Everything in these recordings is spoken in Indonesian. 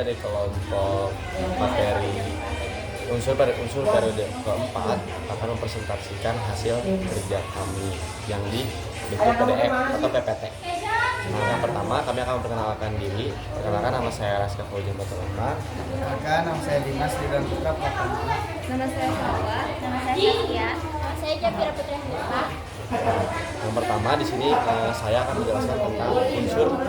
dari kelompok materi unsur periode keempat akan mempresentasikan hasil kerja kami yang dibentuk PDF atau PPT. Nah, yang pertama kami akan memperkenalkan diri. Perkenalkan, nama saya Raska Fauzan Batulama. Perkenalkan, nama saya Dimas Ridwan Putra Pratama. Nama saya Salwa. Nama saya Saskia. Nama saya Japira Putri Hanifah. Yang pertama di sini saya akan menjelaskan tentang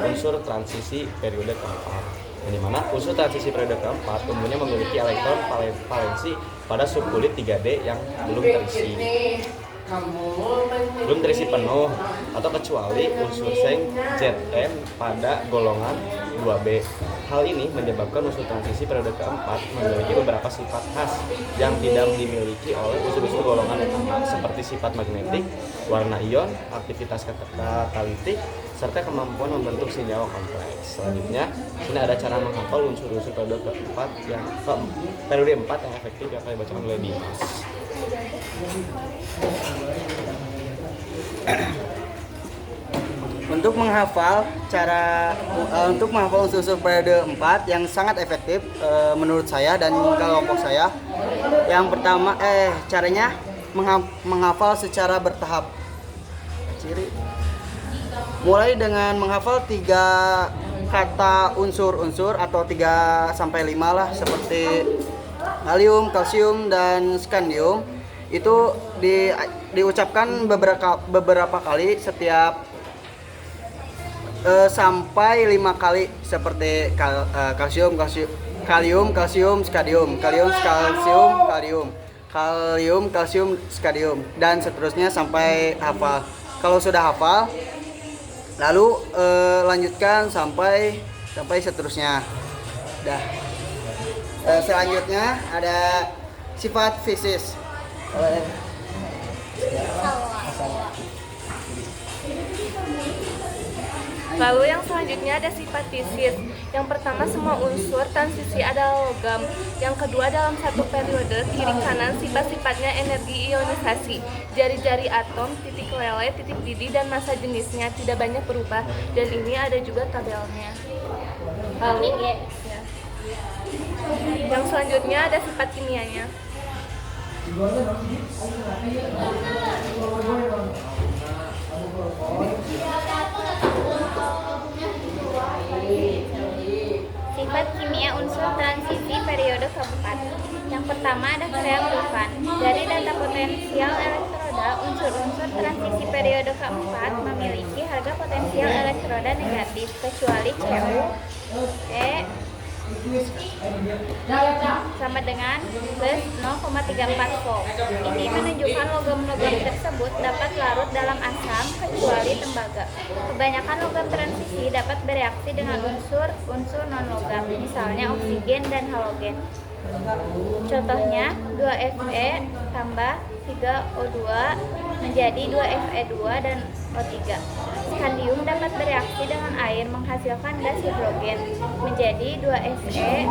unsur transisi periode keempat. Di mana unsur transisi periode keempat umumnya memiliki elektron valensi pada subkulit 3D yang belum terisi penuh atau kecuali unsur seng Zn pada golongan 2B. Hal ini menyebabkan unsur transisi periode keempat memiliki beberapa sifat khas yang tidak dimiliki oleh unsur-unsur golongan utama, seperti sifat magnetik, warna ion, aktivitas katalitik, serta kemampuan membentuk senyawa kompleks. Selanjutnya, sini ada cara menghafal unsur-unsur periode keempat periode 4 yang efektif yang akan dibacakan oleh Dimas. Untuk menghafal unsur-unsur periode 4 yang sangat efektif menurut saya dan kelompok saya. Yang pertama caranya menghafal secara bertahap. Mulai dengan menghafal 3 kata unsur-unsur atau 3 sampai 5 lah, seperti kalium, kalsium, dan skandium. Itu diucapkan beberapa kali setiap sampai 5 kali, seperti kalium, skadium, dan seterusnya sampai hafal. Kalau sudah hafal, lalu lanjutkan sampai seterusnya. Selanjutnya ada sifat fisis. Lalu yang selanjutnya ada sifat fisis. Yang pertama, semua unsur transisi adalah logam. Yang kedua, dalam satu periode kiri kanan sifat-sifatnya energi ionisasi. Jari-jari atom, titik lele, titik didih, dan massa jenisnya tidak banyak berubah. Dan ini ada juga tabelnya. Lalu yang selanjutnya ada sifat kimianya. Sifat kimia unsur transisi periode keempat. Yang pertama ada kereaktifan. Dari data potensial elektroda, unsur-unsur transisi periode keempat memiliki harga potensial elektroda negatif kecuali Cu, E sama dengan plus 0,34 volt. Ini menunjukkan logam-logam tersebut dapat larut dalam asam kecuali tembaga. Kebanyakan logam transisi dapat bereaksi dengan unsur non-logam, misalnya oksigen dan halogen. Contohnya 2Fe tambah 3O2 menjadi 2Fe2 dan O3. Skandium dapat bereaksi dengan air menghasilkan gas hidrogen menjadi 2Fe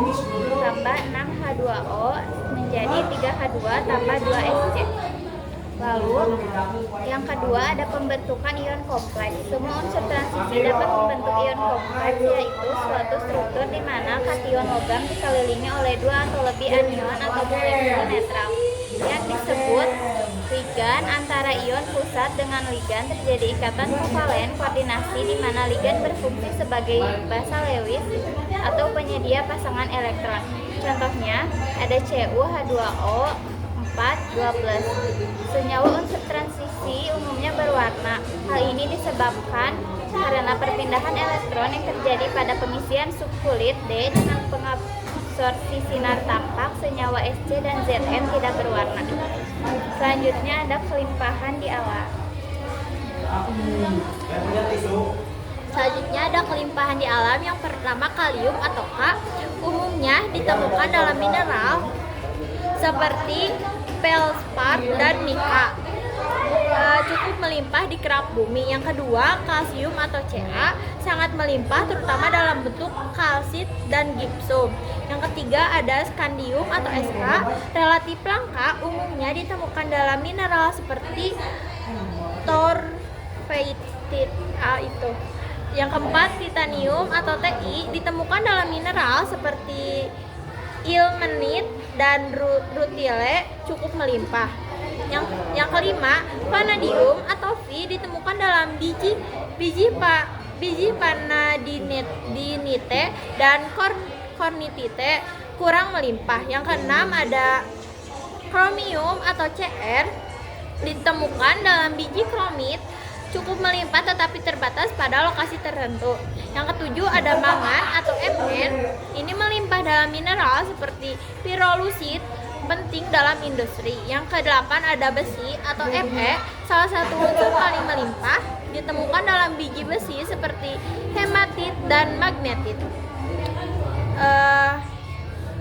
tambah 6H2O menjadi 3H2 tambah 2Sc. Lalu yang kedua ada pembentukan ion kompleks. Semua unsur transisi dapat membentuk ion kompleks, yaitu suatu struktur di mana kation logam dikelilingi oleh 2 atau lebih anion atau molekul netral yang disebut ligan. Antara ion pusat dengan ligan terjadi ikatan kovalen koordinasi di mana ligan berfungsi sebagai basa Lewis atau penyedia pasangan elektron. Contohnya ada CuH2O 4,12. Senyawa unsur transisi umumnya berwarna. Hal ini disebabkan karena perpindahan elektron yang terjadi pada pengisian subkulit D dengan pengabsorpsi sinar tampak. Senyawa Sc dan Zn tidak berwarna. Selanjutnya ada kelimpahan di alam. Selanjutnya ada kelimpahan di alam. Yang pertama kalium atau K, umumnya ditemukan dalam mineral seperti feldspar dan nika, cukup melimpah di kerak bumi. Yang kedua, kalsium atau Ca sangat melimpah terutama dalam bentuk kalsit dan gipsum. Yang ketiga ada skandium atau Sk, relatif langka, umumnya ditemukan dalam mineral seperti torfeitite itu. Yang keempat, titanium atau Ti ditemukan dalam mineral seperti ilmenit dan rutile cukup melimpah. Yang kelima, vanadium atau V ditemukan dalam biji vanadinite dan kornitite kurang melimpah. Yang keenam ada kromium atau Cr ditemukan dalam biji kromit cukup melimpah tetapi terbatas pada lokasi tertentu. Yang ketujuh ada mangan atau Mn. Ini melimpah dalam mineral seperti pirolusit, penting dalam industri. Yang kedelapan ada besi atau Fe, salah satu unsur paling melimpah, ditemukan dalam biji besi seperti hematit dan magnetit.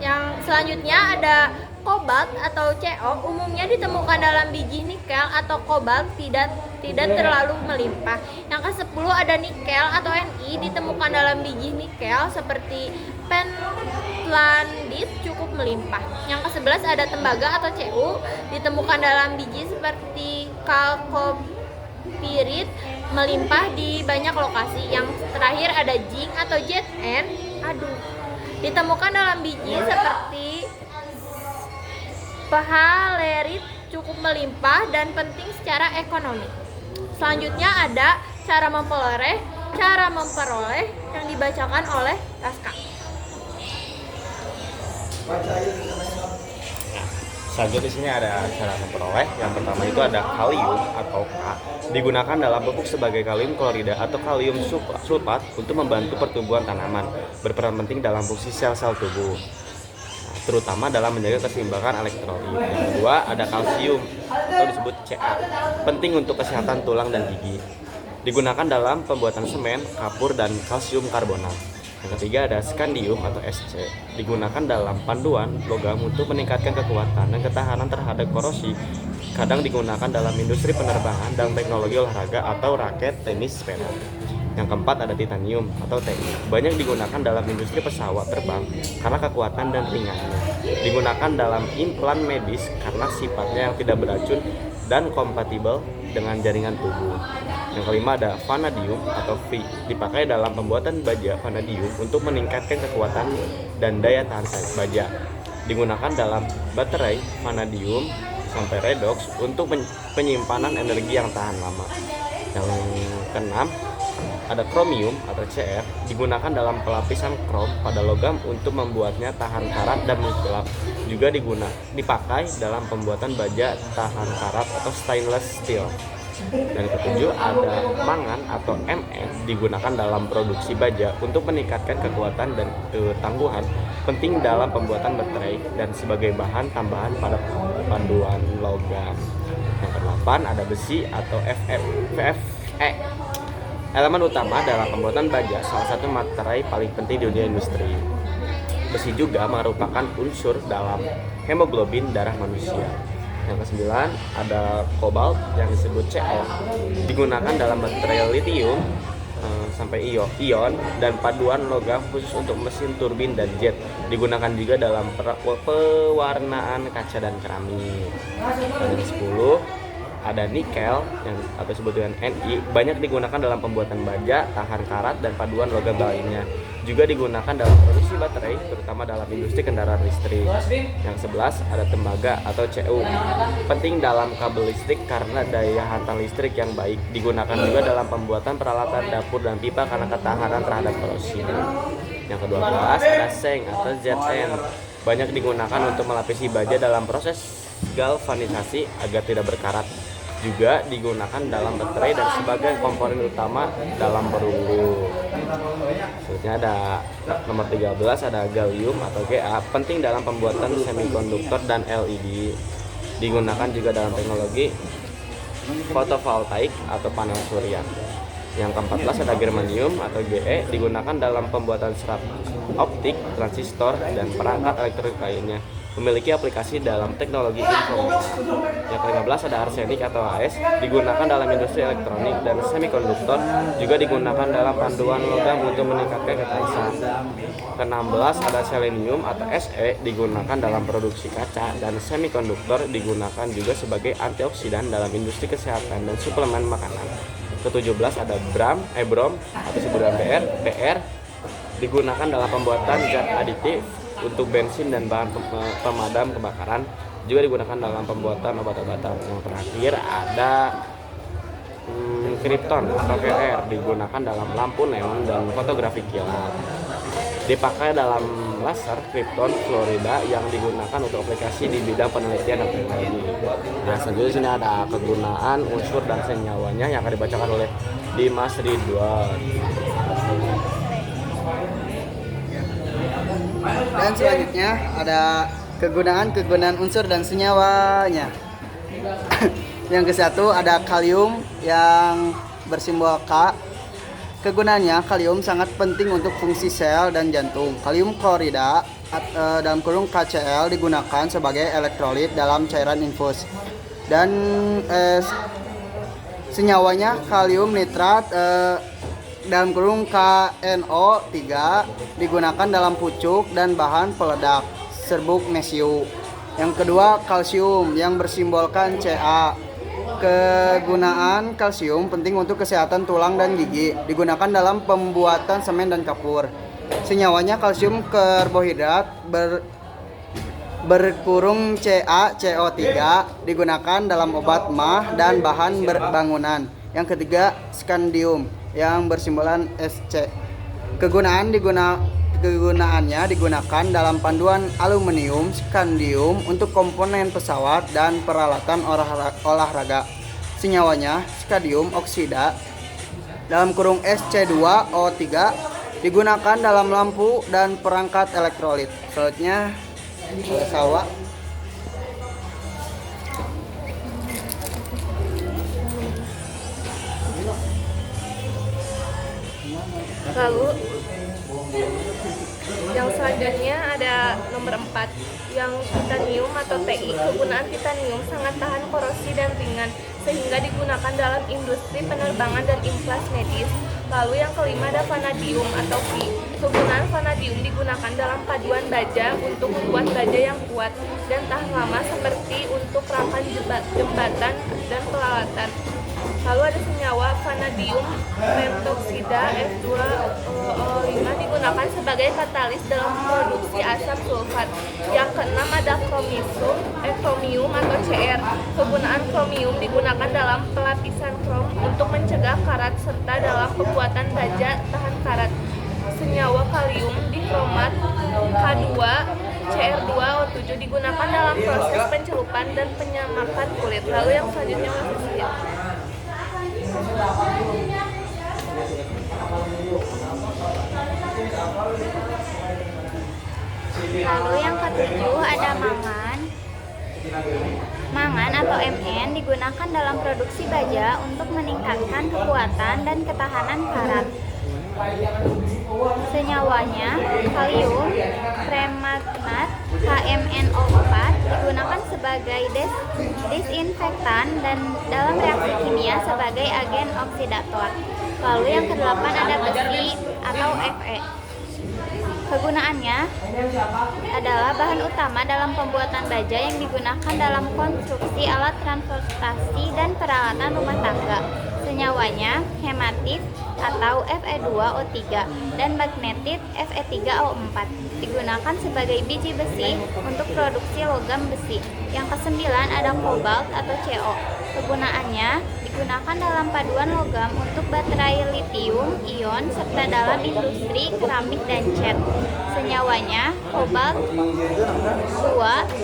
Yang selanjutnya ada kobalt atau Co, umumnya ditemukan dalam biji nikel atau kobalt tidak terlalu melimpah. Yang ke-10 ada nikel atau Ni, ditemukan dalam biji nikel seperti pentlandit cukup melimpah. Yang ke-11 ada tembaga atau Cu, ditemukan dalam biji seperti kalkopirit melimpah di banyak lokasi. Yang terakhir ada zinc atau Zn, ditemukan dalam biji seperti pahalerit cukup melimpah dan penting secara ekonomi. Selanjutnya ada cara memperoleh yang dibacakan oleh Raska. Selanjutnya di sini ada cara memperoleh. Yang pertama itu ada kalium atau K, digunakan dalam pupuk sebagai kalium klorida atau kalium sulfat untuk membantu pertumbuhan tanaman, berperan penting dalam fungsi sel-sel tubuh, terutama dalam menjaga keseimbangan elektrolit. Yang kedua ada kalsium atau disebut Ca, penting untuk kesehatan tulang dan gigi, digunakan dalam pembuatan semen, kapur, dan kalsium karbonat. Yang ketiga ada skandium atau Sc, digunakan dalam panduan logam untuk meningkatkan kekuatan dan ketahanan terhadap korosi, kadang digunakan dalam industri penerbangan dan teknologi olahraga atau raket tenis sepeda. Yang keempat ada titanium atau Ti, banyak digunakan dalam industri pesawat terbang karena kekuatan dan ringannya, digunakan dalam implan medis karena sifatnya yang tidak beracun dan kompatibel dengan jaringan tubuh. Yang kelima ada vanadium atau V, dipakai dalam pembuatan baja vanadium untuk meningkatkan kekuatan dan daya tahan baja, digunakan dalam baterai vanadium sampai redox untuk penyimpanan energi yang tahan lama. Yang keenam ada kromium atau Cr, digunakan dalam pelapisan krom pada logam untuk membuatnya tahan karat dan mengkilap, juga dipakai dalam pembuatan baja tahan karat atau stainless steel. Dan ketujuh ada mangan atau Mn, digunakan dalam produksi baja untuk meningkatkan kekuatan dan ketangguhan, penting dalam pembuatan baterai dan sebagai bahan tambahan pada panduan logam. Yang kedelapan ada besi atau Fe, elemen utama dalam pembuatan baja, salah satu materai paling penting di dunia industri. Besi juga merupakan unsur dalam hemoglobin darah manusia. Yang kesembilan ada kobalt yang disebut Co, digunakan dalam baterai lithium sampai ion dan paduan logam khusus untuk mesin turbin dan jet, digunakan juga dalam pewarnaan kaca dan keramik. Yang ke-10 ada nikel yang atau disebut dengan Ni, banyak digunakan dalam pembuatan baja, tahan karat, dan paduan logam lainnya, juga digunakan dalam produksi baterai, terutama dalam industri kendaraan listrik. Yang 11 ada tembaga atau Cu, penting dalam kabel listrik karena daya hantar listrik yang baik, digunakan juga dalam pembuatan peralatan dapur dan pipa karena ketahanan terhadap korosi. Yang ke-12 ada seng atau Zn, banyak digunakan untuk melapisi baja dalam proses galvanisasi agar tidak berkarat, juga digunakan dalam baterai dan sebagai komponen utama dalam perunggu. Selanjutnya ada nomor 13 ada gallium atau Ga, penting dalam pembuatan semikonduktor dan LED, digunakan juga dalam teknologi fotovoltaik atau panel surya. Yang ke-14 ada germanium atau Ge, digunakan dalam pembuatan serat optik, transistor, dan perangkat elektronik lainnya, memiliki aplikasi dalam teknologi informasi. Yang ke-15 ada arsenik atau As, digunakan dalam industri elektronik dan semikonduktor, juga digunakan dalam panduan logam untuk meningkatkan kekerasan. Ke-16 ada selenium atau Se, digunakan dalam produksi kaca dan semikonduktor, digunakan juga sebagai antioksidan dalam industri kesehatan dan suplemen makanan. ke-17 ada brom atau sebutan BR digunakan dalam pembuatan zat aditif untuk bensin dan bahan pemadam kebakaran, juga digunakan dalam pembuatan obat-obatan. Yang terakhir ada krypton atau KR digunakan dalam lampu neon dan fotografi kilat. Dipakai dalam laser krypton fluorida yang digunakan untuk aplikasi di bidang penelitian dan teknologi. Nah, selanjutnya sini ada kegunaan unsur dan senyawanya yang akan dibacakan oleh Dimas Ridwan. Dan selanjutnya ada kegunaan unsur dan senyawanya. Yang ke-1 ada kalium yang bersimbol K. Kegunaannya, kalium sangat penting untuk fungsi sel dan jantung. Kalium klorida dalam kurung KCl digunakan sebagai elektrolit dalam cairan infus. Dan senyawanya kalium nitrat dalam kurung KNO3 digunakan dalam pucuk dan bahan peledak serbuk mesiu. Yang kedua, kalsium yang bersimbolkan Ca. Kegunaan kalsium penting untuk kesehatan tulang dan gigi, digunakan dalam pembuatan semen dan kapur. Senyawanya kalsium karbohidrat berkurung CaCO3 digunakan dalam obat mah dan bahan bangunan. Yang ketiga, skandium yang bersimbolan Sc. Kegunaannya digunakan dalam panduan aluminium skandium untuk komponen pesawat dan peralatan olahraga. Senyawanya skadium oksida dalam kurung Sc2O3 digunakan dalam lampu dan perangkat elektrolit. Selanjutnya sawa. Lalu yang selanjutnya ada nomor 4 yang titanium atau Ti. Kegunaan titanium sangat tahan korosi dan ringan sehingga digunakan dalam industri penerbangan dan implas medis. Lalu yang kelima ada vanadium atau V. Kegunaan vanadium digunakan dalam paduan baja untuk membuat baja yang kuat dan tahan lama seperti untuk rangkaian jembatan dan peralatan. Lalu ada senyawa vanadium pentoksida F2O5 digunakan sebagai katalis dalam produksi asam sulfat. Yang keenam ada kromium atau Cr. Kegunaan kromium digunakan dalam pelapisan krom untuk mencegah karat serta dalam pembuatan baja tahan karat. Senyawa kalium dikromat K2 Cr2O7 digunakan dalam proses pencelupan dan penyamakan kulit. Lalu yang selanjutnya magnesium. Lalu yang ketujuh ada mangan atau Mn digunakan dalam produksi baja untuk meningkatkan kekuatan dan ketahanan karat. Senyawanya kalium premagnat KMnO4 digunakan sebagai disinfektan dan dalam reaksi kimia sebagai agen oksidator. Lalu yang kedelapan ada besi atau Fe. Kegunaannya adalah bahan utama dalam pembuatan baja yang digunakan dalam konstruksi alat transportasi dan peralatan rumah tangga. Senyawanya hematit atau Fe2O3 dan magnetit Fe3O4 digunakan sebagai biji besi untuk produksi logam besi. Yang kesembilan ada kobalt atau Co. Kegunaannya digunakan dalam paduan logam untuk baterai litium ion serta dalam industri keramik dan cat. Senyawanya kobalt 2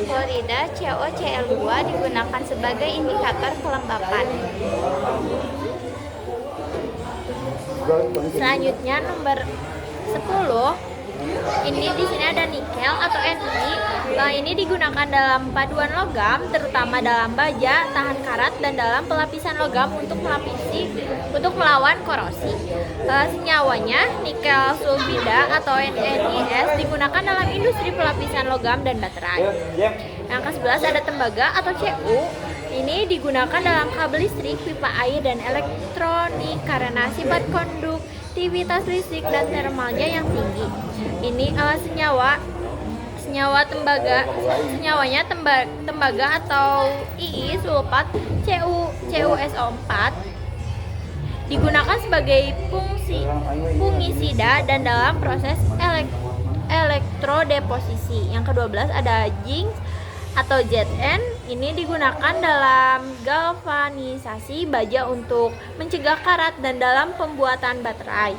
klorida CoCl2 digunakan sebagai indikator kelembapan. Selanjutnya nomor 10. Ini di sini ada nikel atau Ni. Ini digunakan dalam paduan logam, terutama dalam baja, tahan karat dan dalam pelapisan logam untuk melawan korosi. Senyawanya nikel sulfida atau NiS digunakan dalam industri pelapisan logam dan baterai. Yang ke-11 ada tembaga atau Cu. Ini digunakan dalam kabel listrik, pipa air dan elektronik karena sifat konduktivitas listrik dan termalnya yang tinggi. Ini senyawanya tembaga atau II sulfat CuSO4 digunakan sebagai fungisida dan dalam proses elektrodeposisi. Yang ke-12 ada zinc atau Zn, ini digunakan dalam galvanisasi baja untuk mencegah karat dan dalam pembuatan baterai.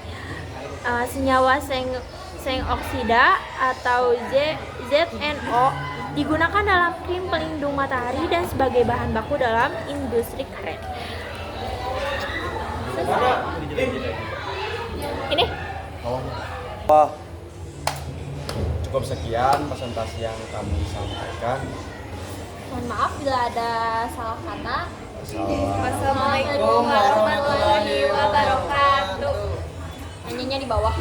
Senyawa seng oksida atau ZNO digunakan dalam krim pelindung matahari dan sebagai bahan baku dalam industri karet. Ini Wah, Cukup sekian presentasi yang kami sampaikan. mohon maaf bila ada salah kata. Wassalamualaikum warahmatullahi wabarakatuh. Nyanyinya di bawah.